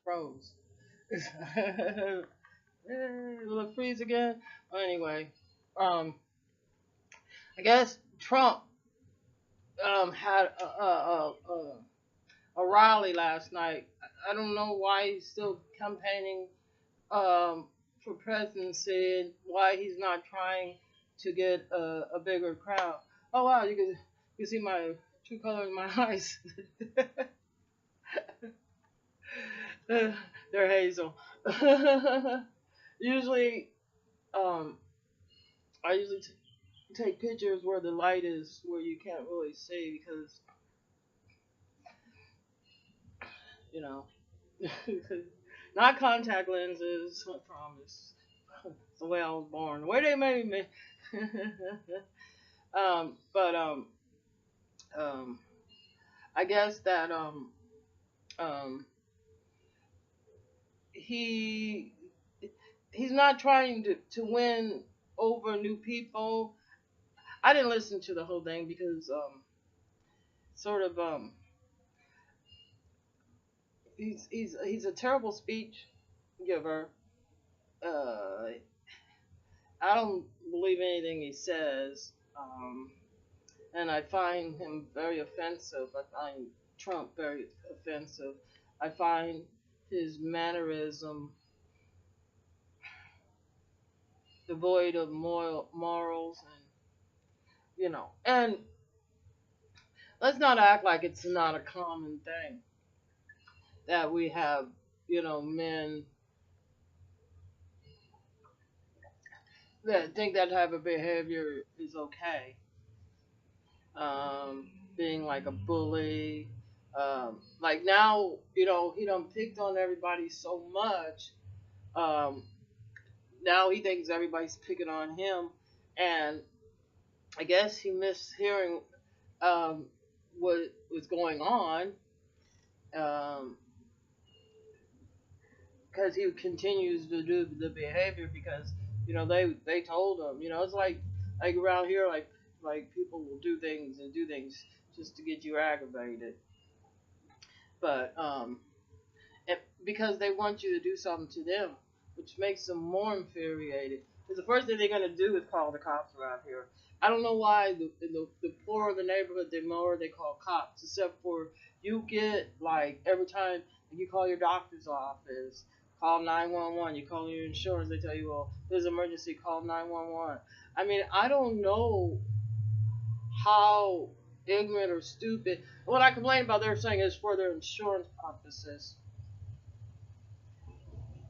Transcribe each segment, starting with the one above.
froze. Will it freeze again? Well, anyway, um, I guess Trump had a rally last night. I don't know why he's still campaigning um, for presidency and why he's not trying to get a bigger crowd. Oh wow, you can see my true color in my eyes. They're hazel. usually, um, I usually take pictures where the light is, where you can't really see because you know, not contact lenses. I promise. It's the way I was born. The way they made me. But um, I guess that um, he he's not trying to win over new people. I didn't listen to the whole thing because sort of he's a terrible speech giver. Uh, I don't believe anything he says. And I find him very offensive. I find Trump very offensive. I find his mannerism devoid of morals, and and let's not act like it's not a common thing that we have, men that think that type of behavior is okay. Being like a bully. Like now, he done picked on everybody so much. Um, Now he thinks everybody's picking on him, and I guess he missed hearing um, what was going on um, because he continues to do the behavior because they told him. It's like around here, like people will do things just to get you aggravated, but because they want you to do something to them, which makes them more infuriated. Because the first thing they're gonna do is call the cops around here. I don't know why the poorer the neighborhood, the more they call cops. Except for you get like every time you call your doctor's office, call 911. You call your insurance, they tell you, well, there's an emergency, call 911. I mean, I don't know how ignorant or stupid. What I complain about, they're saying is for their insurance purposes.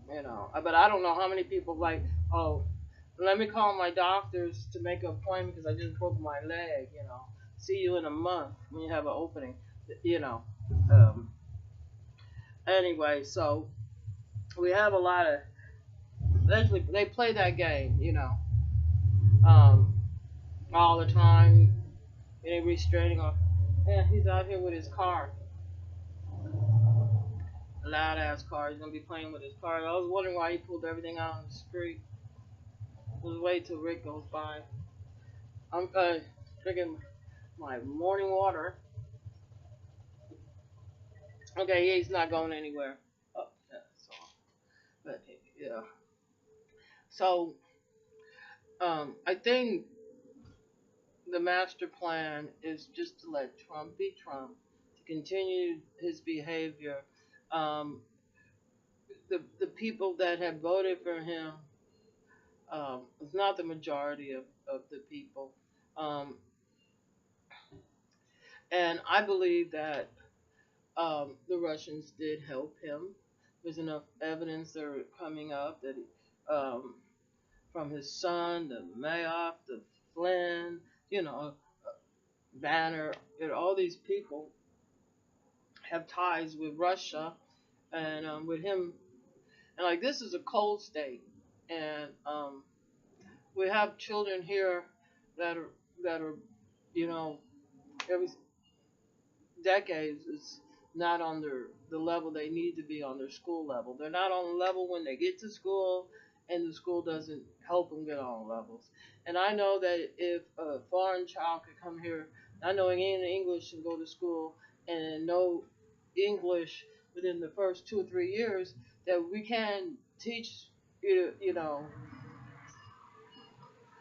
But I don't know how many people like, oh, let me call my doctors to make an appointment because I just broke my leg. See you in a month when you have an opening. You know. Um, anyway, so we have a lot of. They play that game, um, all the time. Any restraining or, yeah, he's out here with his car, a loud ass car. He's gonna be playing with his car. I was wondering why he pulled everything out on the street. We'll wait till Rick goes by. I'm drinking my morning water. Okay, he's not going anywhere. Oh, yeah, but yeah. So, I think the master plan is just to let Trump be Trump, to continue his behavior. Um, the people that have voted for him is not the majority of the people. Um, and I believe that the Russians did help him. There's enough evidence that are coming up that from his son, the Mayoff, the Flynn, Banner, all these people have ties with Russia and with him. And like this is a cold state, and we have children here that are you know every decades is not on the level they need to be on their school level. They're not on the level when they get to school, and the school doesn't help them get on levels. And I know that if a foreign child could come here not knowing any English and go to school and know English within the first 2 or 3 years, that we can teach you know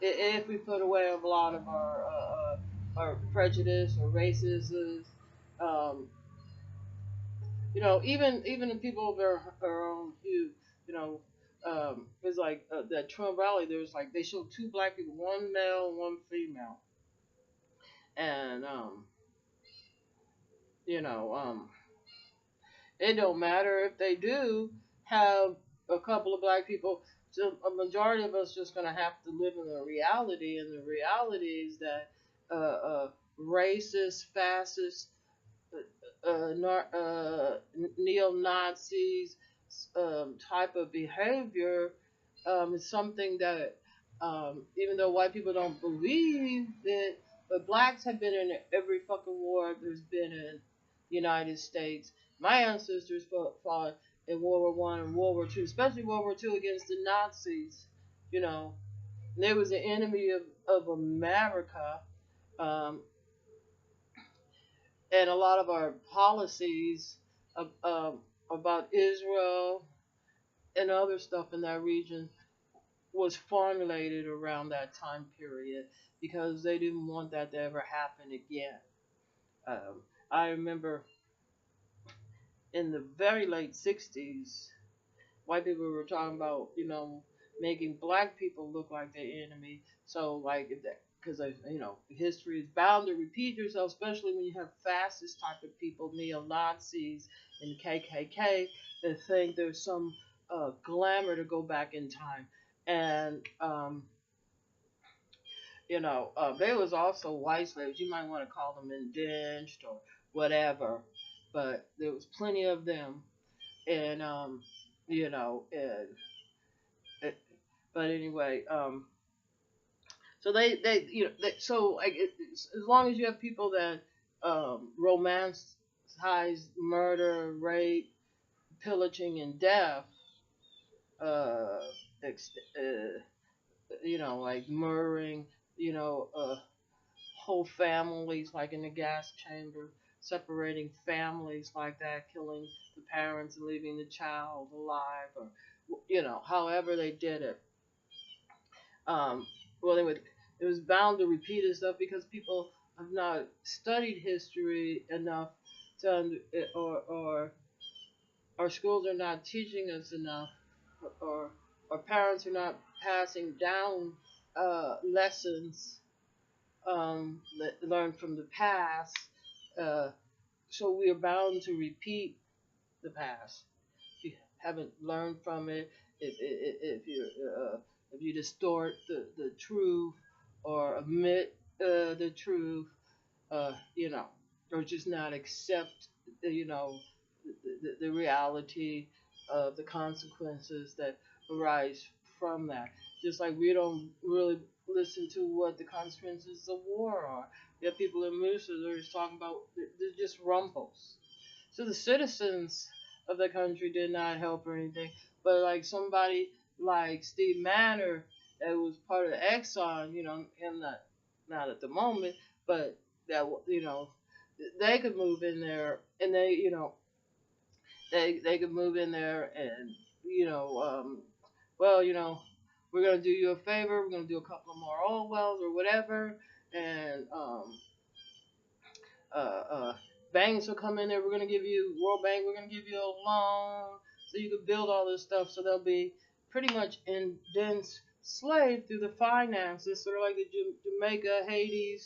if we put away a lot of our prejudice or racism, um, even the people of our own hue, you know, it's like that Trump rally. There's like they showed two black people, one male, one female, and you know, it don't matter if they do have a couple of black people. So a majority of us just gonna have to live in the reality, and the reality is that racist, fascist, neo Nazis type of behavior is something that, even though white people don't believe it, but blacks have been in every fucking war there's been in the United States. My ancestors fought in World War I and World War II, especially World War II against the Nazis. You know, and they was the enemy of America. Um, and a lot of our policies about Israel and other stuff in that region was formulated around that time period because they didn't want that to ever happen again. Um, I remember in the very late 60s, white people were talking about, making black people look like their enemy. So, like, because, history is bound to repeat yourself, especially when you have fascist type of people, neo-Nazis and KKK, that think there's some glamour to go back in time. And, there was also white slaves. You might want to call them indentured or whatever, but there was plenty of them. And, and but anyway, so so like as long as you have people that romanticize murder, rape, pillaging, and death, uh, ex- uh, like murdering, whole families, like in the gas chamber, separating families like that, killing the parents and leaving the child alive, or however they did it. Um, well, it was bound to repeat itself because people have not studied history enough or our schools are not teaching us enough, or our parents are not passing down lessons that learned from the past. Uh, so we are bound to repeat the past. If you haven't learned from it, if you distort the truth or omit the truth, or just not accept, the reality of the consequences that arise from that. Just like we don't really listen to what the consequences of war are. You have people in Musa that are just talking about they're just rumbles. So the citizens of the country did not help or anything, but like somebody like Steve Manor that was part of Exxon, him not at the moment, but that they could move in there and they could move in there and well, we're gonna do you a favor, we're gonna do a couple of more oil wells or whatever, and banks will come in there. We're gonna give you World Bank. We're gonna give you a loan so you can build all this stuff. So they'll be pretty much in dense slave through the finances, sort of like the Jamaica, Haiti,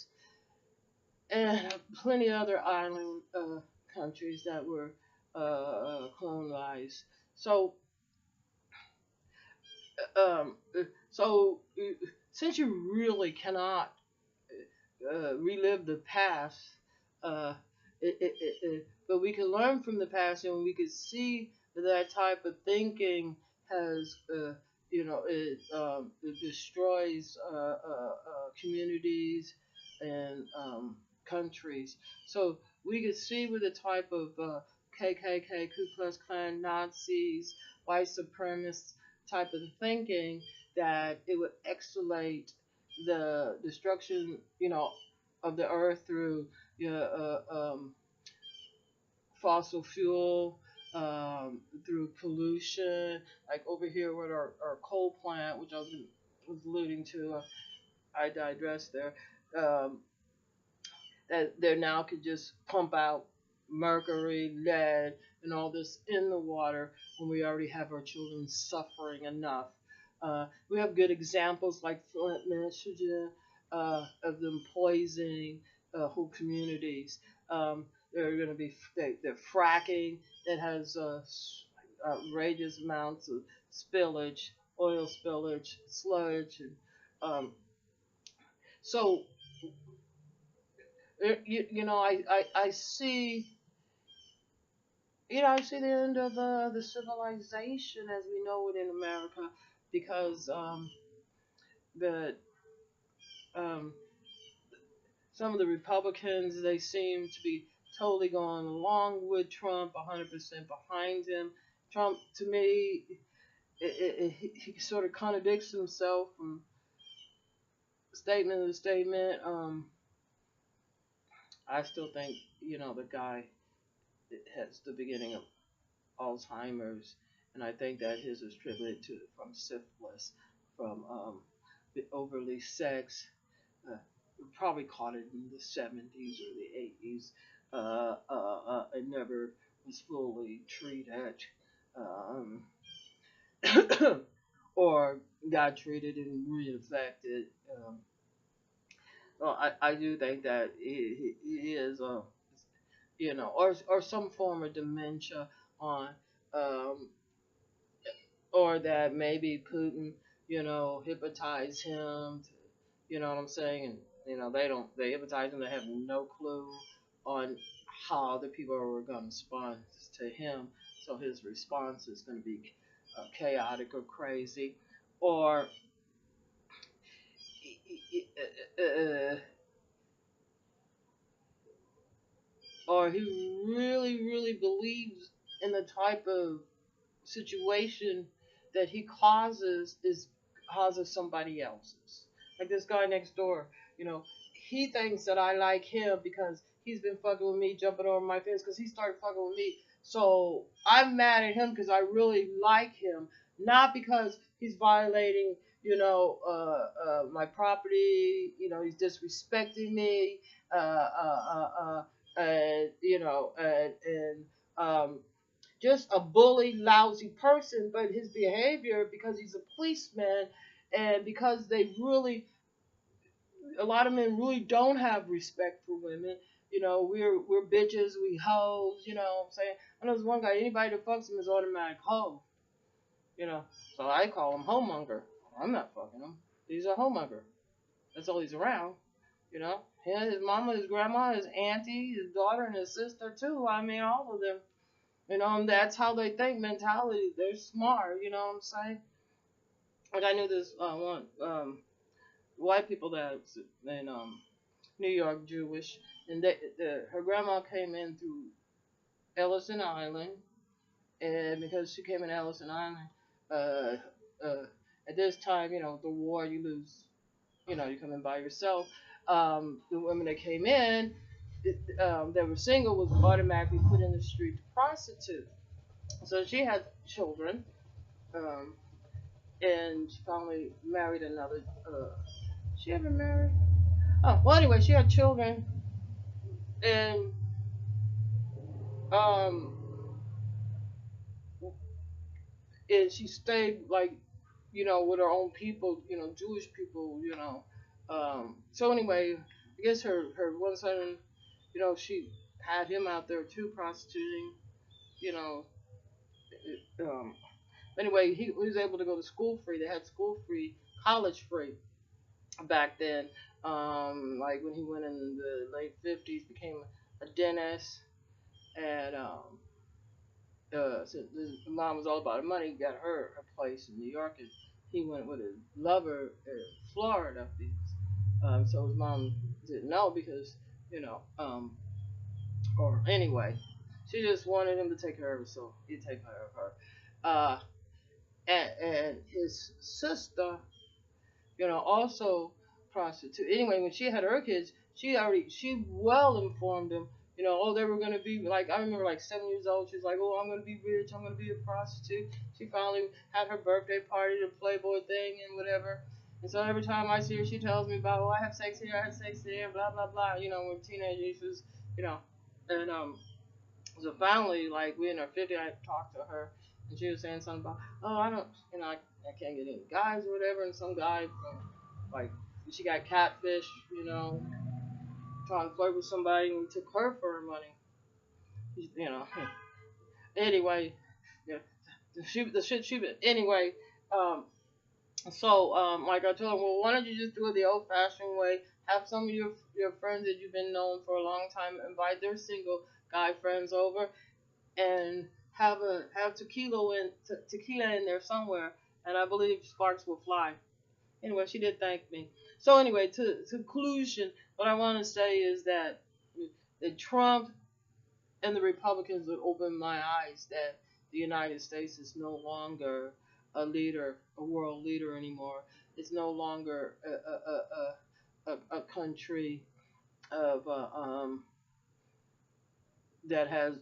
and plenty of other island countries that were colonized. So, um, so since you really cannot relive the past, uh, but we can learn from the past, and we can see that type of thinking has, it destroys communities and countries. So we can see with the type of KKK, Ku Klux Klan, Nazis, white supremacists type of thinking that it would escalate the destruction, of the earth through fossil fuel, through pollution, like over here with our coal plant, which was alluding to. I digress there. Um, that they now could just pump out mercury, lead, and all this in the water when we already have our children suffering enough. We have good examples like Flint, Michigan, of them poisoning whole communities. They're going to be they're fracking that has outrageous amounts of spillage, oil spillage, sludge, and so I see, I see the end of the civilization as we know it in America, because the um, some of the Republicans, they seem to be totally going along with Trump, 100% behind him. Trump, to me, he sort of contradicts himself from statement to statement. I still think, the guy has the beginning of Alzheimer's, and I think that his is attributed to from syphilis, from the overly sex. Probably caught it in the 70s or the 80s. It never was fully treated, um, or got treated and reinfected. Well, I do think that he is, or some form of dementia on, um, or that maybe Putin, hypnotized him. You know what I'm saying? And they hypnotize him. They have no clue on how other people are going to respond to him. So his response is going to be chaotic or crazy, or uh, or he really, really believes in the type of situation that he causes somebody else's. Like this guy next door, you know, he thinks that I like him because he's been fucking with me, jumping over my fence because he started fucking with me. So I'm mad at him because I really like him, not because he's violating, my property. He's disrespecting me, and just a bully, lousy person. But his behavior, because he's a policeman, and because a lot of men really don't have respect for women. We're bitches, we hoes. You know what I'm saying? I know there's one guy. Anybody that fucks him is automatic hoe. So I call him homemonger. I'm not fucking him. He's a homemonger. That's all he's around. His mama, his grandma, his auntie, his daughter, and his sister too. I mean, all of them. And that's how they think mentality. They're smart. You know what I'm saying? Like I knew this one white people that's in New York, Jewish, and her grandma came in through Ellison Island, and because she came in Ellison Island, uh, uh, at this time, the war, you lose, you come in by yourself. The women that came in, that were single, was automatically put in the street to prostitute. So she had children, um, and she finally married another. She ever married? Oh, well, anyway, she had children, and um, and she stayed like, with her own people, Jewish people, So anyway, I guess her one son, she had him out there too prostituting, you know. Um, anyway, he was able to go to school free. They had school free, college free back then. Like when he went in the late 50s, became a dentist, and so his mom was all about the money. Got her a place in New York, and he went with his lover in Florida. So his mom didn't know because, or anyway, she just wanted him to take care of her, so he'd take care of her. Uh, and his sister, also prostitute. Anyway, when she had her kids, she well informed him, You know, oh, they were gonna be like, I remember like 7 years old. She's like, oh, I'm gonna be rich. I'm gonna be a prostitute. She finally had her birthday party, the Playboy thing, and whatever. And so every time I see her, she tells me about, oh, I have sex here, I have sex there, blah blah blah. You know, when teenagers, she was, you know, and so finally, like we in our 50s, I talked to her, and she was saying something about, oh, I don't, you know, I can't get any guys or whatever, and some guy from, like, she got catfish, you know, trying to flirt with somebody, and he took her for her money, you know. Anyway, yeah, the shit she, but anyway, um, so like I told him, well, why don't you just do it the old-fashioned way? Have some of your friends that you've been known for a long time invite their single guy friends over, and have tequila in there somewhere, and I believe sparks will fly. Anyway, she did thank me. So anyway, to conclusion, what I want to say is that Trump and the Republicans would open my eyes that the United States is no longer a leader, a world leader anymore. It's no longer a country of that has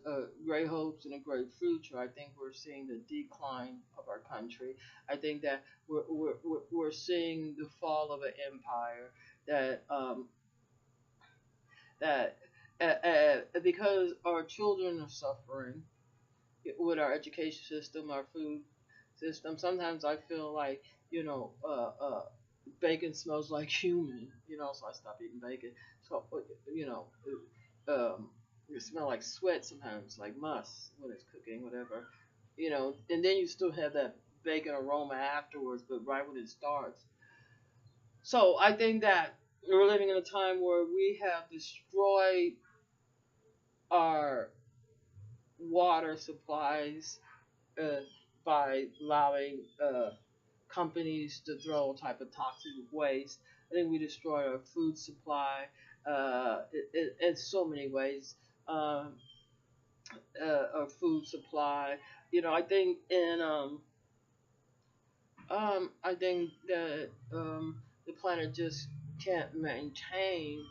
great hopes and a great future. I think we're seeing the decline of our country. I think that we're seeing the fall of an empire that that because our children are suffering with our education system, our food system. Sometimes I feel like, you know, bacon smells like human, you know, so I stop eating bacon. So, you know, um, it smells like sweat sometimes, like must when it's cooking, whatever, you know, and then you still have that bacon aroma afterwards, but right when it starts. So I think that we're living in a time where we have destroyed our water supplies uh, by allowing companies to throw all type of toxic waste. I think we destroy our food supply in so many ways. Um, our food supply. You know, I think that the planet just can't maintain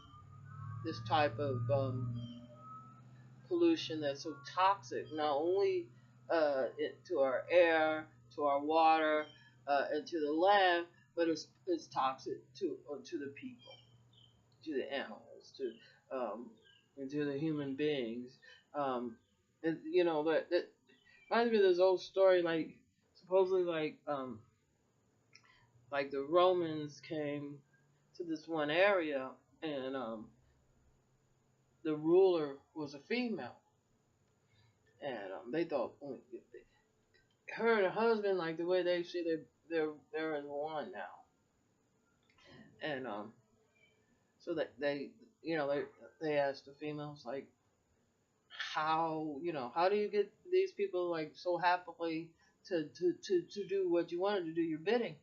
this type of pollution that's so toxic, not only to our air, to our water, and to the land, but it's toxic to the people, to the animals, and to the human beings. Um, and you know that reminds me of this old story, like supposedly like the Romans came to this one area, and the ruler was a female, and they thought her and her husband, like the way they see they're as one now, and so that they you know they asked the females like, how, you know, how do you get these people like so happily to do what you wanted to do your bidding?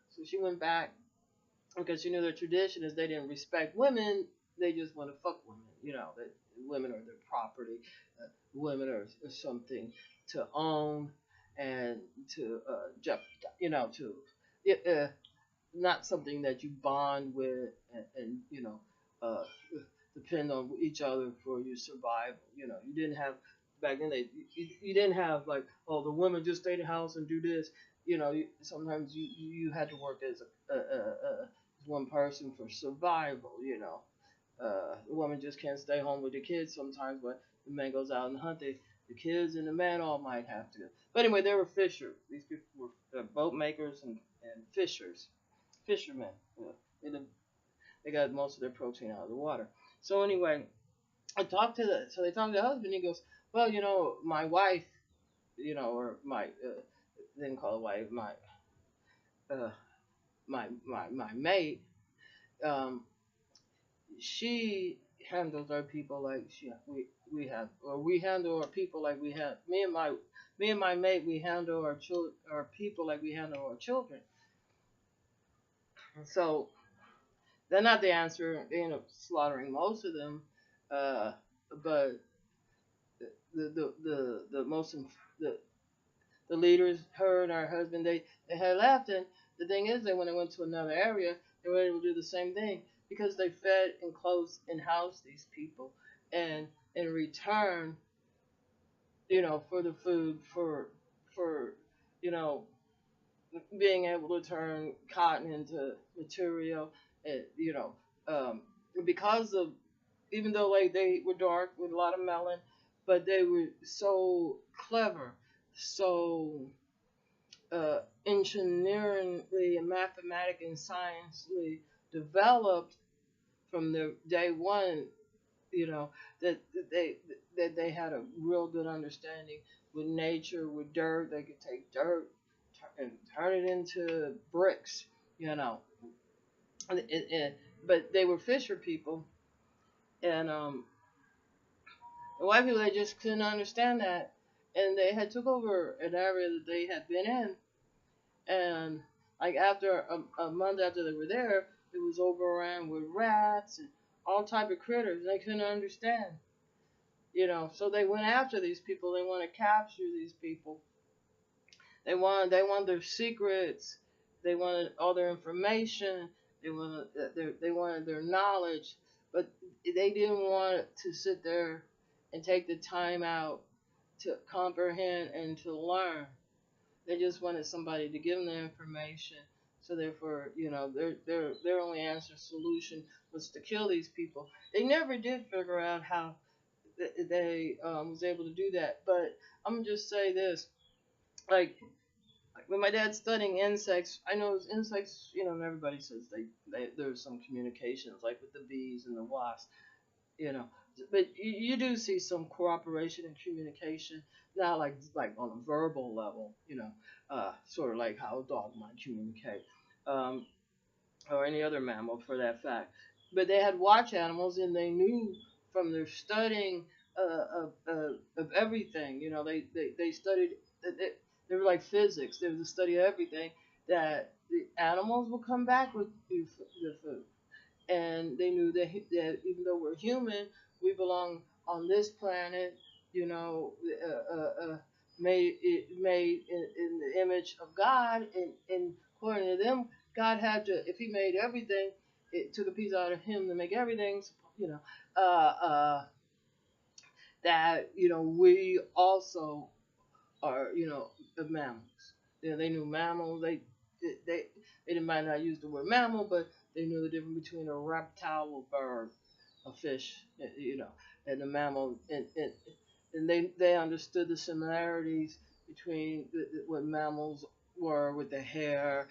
So she went back because she knew their tradition is they didn't respect women, they just want to fuck women, you know, that women are their property, women are something to own and to you know, to not something that you bond with, and you know, uh, depend on each other for your survival. You know, you didn't have back then. You didn't have like, oh, the women just stay in the house and do this. You know, sometimes you had to work as one person for survival. You know, the woman just can't stay home with the kids sometimes, but the man goes out and hunt. The kids and the man all might have to. But anyway, they were fishers. These people were boat makers and fishermen. You know, they got most of their protein out of the water. So anyway, so they talked to the husband. He goes, well, you know, my wife, you know, or my they didn't call it wife, uh, my mate, um, she handles our people like we have, or we handle our people like we have. Me and my mate, we handle our people like we handle our children. So they're not the answer. They end up slaughtering most of them, uh, but the most the the leaders, her and her husband, they had left, and the thing is that when they went to another area, they were able to do the same thing because they fed and clothed and housed these people, and in return, for the food, for you know, being able to turn cotton into material, and um, because of, even though like they were dark with a lot of melanin, but they were so clever, so engineeringly and mathematically and scientifically developed from the day one, you know, that they that they had a real good understanding with nature, with dirt. They could take dirt and turn it into bricks, you know. But they were fisher people, and the white people, they just couldn't understand that, and they had took over an area that they had been in, and like after a month after they were there, it was overrun with rats and all type of critters. They couldn't understand, So they went after these people. They want to capture these people. They want their secrets. They wanted all their information. They wanted their knowledge, but they didn't want to sit there and take the time out to comprehend and to learn. They just wanted somebody to give them the information. So therefore, their only answer solution was to kill these people. They never did figure out how they was able to do that. But I'm gonna just say this, like when my dad's studying insects, I know insects, and everybody says there's some communications like with the bees and the wasps, you know. But you do see some cooperation and communication, not like on a verbal level, sort of like how a dog might communicate, um, or any other mammal for that fact. But they had watch animals, and they knew from their studying of everything. They studied. They were like physics. They were the study of everything. That the animals will come back with the food, and they knew that even though we're human, we belong on this planet, you know, made in the image of God, and according to them, God had to, if He made everything, it took a piece out of Him to make everything, you know, uh, uh, that we also are, mammals. They knew mammals. They they might not use the word mammal, but they knew the difference between a reptile, a bird, a fish, and a mammal, and they understood the similarities between what mammals were with the hair,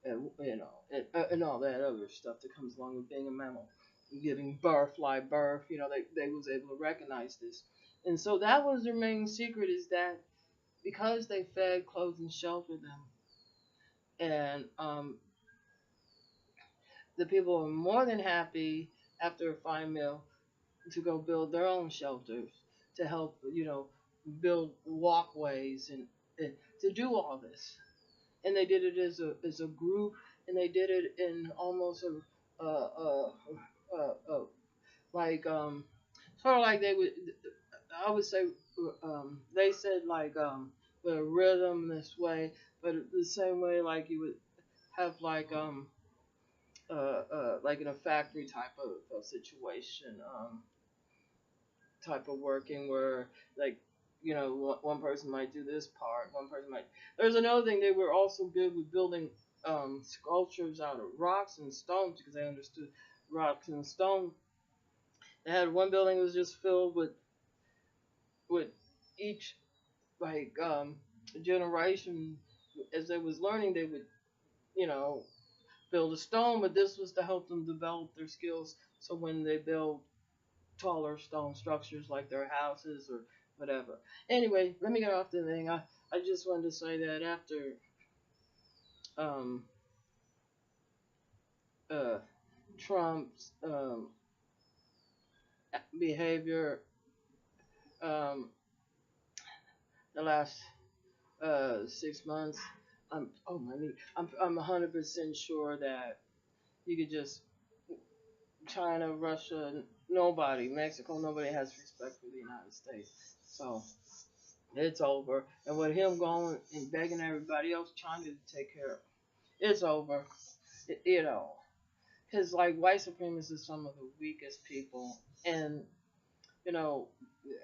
and all that other stuff that comes along with being a mammal, giving birth, live birth. They was able to recognize this, and so that was their main secret, is that because they fed, clothed, and sheltered them, and the people were more than happy after a fine meal to go build their own shelters to help, build walkways, and to do all this. And they did it as a group, and they did it in almost a like sort of like they would. I would say they said like with a rhythm this way, but the same way like you would have like in a factory type of situation, type of working where like one person might do this part, one person might. There's another thing, they were also good with building sculptures out of rocks and stones because they understood rocks and stone. They had one building that was just filled with each like generation, as they was learning, they would you know build a stone, but this was to help them develop their skills. So when they build taller stone structures like their houses or whatever. Anyway, let me get off the thing. I just wanted to say that after um, uh, Trump's behavior um, the last 6 months, I'm 100% sure that you could just China, Russia, nobody, Mexico, nobody has respect for the United States. So it's over. And with him going and begging everybody else, China to take care of it, it's over. You know, because like white supremacists are some of the weakest people, and you know,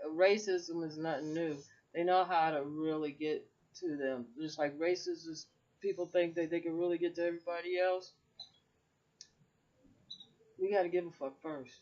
racism is nothing new. They know how to really get to them. Just like racists, is people think that they can really get to everybody else. We got to give a fuck first.